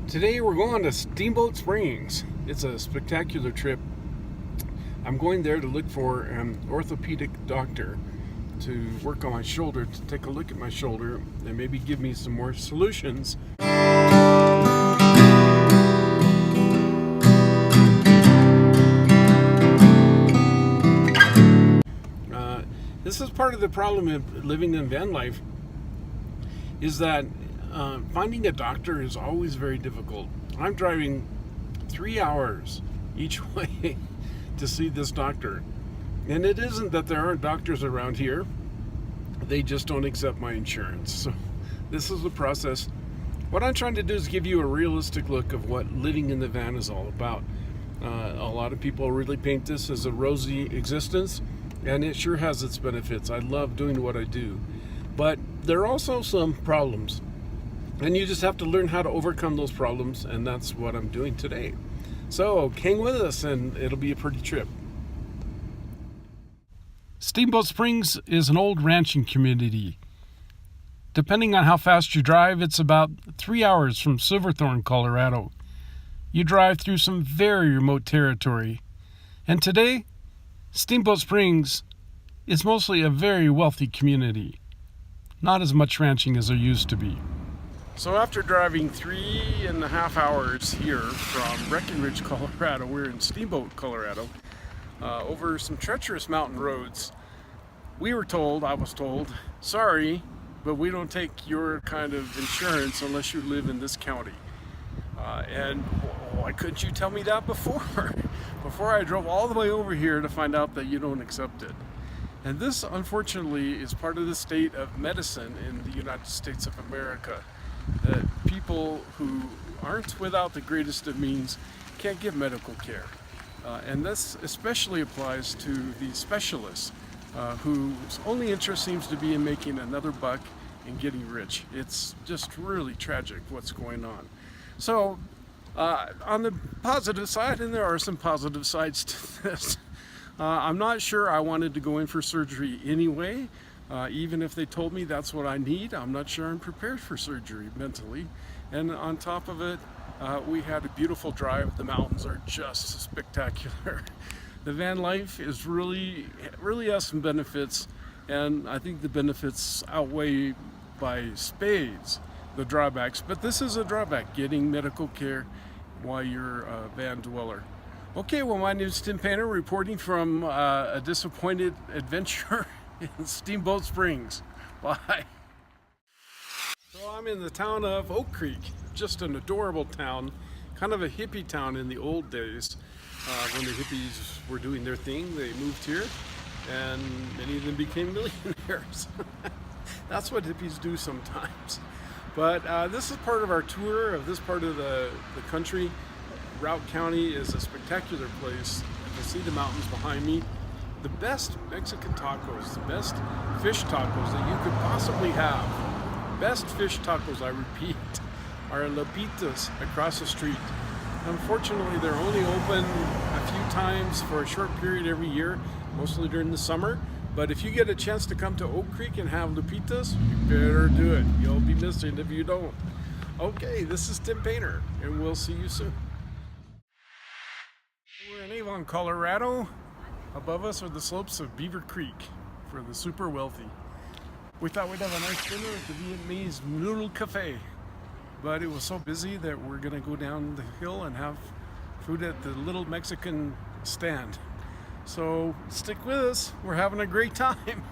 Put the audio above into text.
Today we're going to Steamboat Springs. It's a spectacular trip. I'm going there to look for an orthopedic doctor to work on my shoulder, to take a look at my shoulder and maybe give me some more solutions. This is part of the problem of living in van life, is that finding a doctor is always very difficult. I'm driving 3 hours each way to see this doctor. And it isn't that there aren't doctors around here. They just don't accept my insurance. So this is the process. What I'm trying to do is give you a realistic look of what living in the van is all about. A lot of people really paint this as a rosy existence, and it sure has its benefits. I love doing what I do. But there are also some problems. And you just have to learn how to overcome those problems, and that's what I'm doing today. So hang with us and it'll be a pretty trip. Steamboat Springs is an old ranching community. Depending on how fast you drive, it's about 3 hours from Silverthorne, Colorado. You drive through some very remote territory. And today, Steamboat Springs is mostly a very wealthy community. Not as much ranching as there used to be. So after driving 3.5 hours here from Breckenridge, Colorado, we're in Steamboat, Colorado, over some treacherous mountain roads. I was told, sorry, but we don't take your kind of insurance unless you live in this county. And why couldn't you tell me that before? Before I drove all the way over here to find out that you don't accept it. And this, unfortunately, is part of the state of medicine in the United States of America. That people who aren't without the greatest of means can't get medical care. And this especially applies to the specialists whose only interest seems to be in making another buck and getting rich. It's just really tragic what's going on. So on the positive side, and there are some positive sides to this, I'm not sure I wanted to go in for surgery anyway. Even if they told me that's what I need, I'm not sure I'm prepared for surgery mentally. And on top of it, we had a beautiful drive. The mountains are just spectacular. The van life is really has some benefits, and I think the benefits outweigh by spades the drawbacks. But this is a drawback, getting medical care while you're a van dweller. Okay, well, my name is Tim Painter, reporting from a disappointed adventure in Steamboat Springs. Bye. So I'm in the town of Oak Creek, just an adorable town, kind of a hippie town in the old days. When the hippies were doing their thing, they moved here, and many of them became millionaires. That's what hippies do sometimes. But this is part of our tour of this part of the country. Routt County is a spectacular place. You can see the mountains behind me. The best Mexican tacos, the best fish tacos that you could possibly have, best fish tacos, I repeat, are Lupitas across the street. Unfortunately, they're only open a few times for a short period every year, mostly during the summer. But if you get a chance to come to Oak Creek and have Lupitas, you better do it. You'll be missing if you don't. Okay, this is Tim Painter, and we'll see you soon. We're in Avon, Colorado. Above us are the slopes of Beaver Creek for the super wealthy. We thought we'd have a nice dinner at the Vietnamese Noodle Cafe, but it was so busy that we're gonna go down the hill and have food at the little Mexican stand. So stick with us, we're having a great time.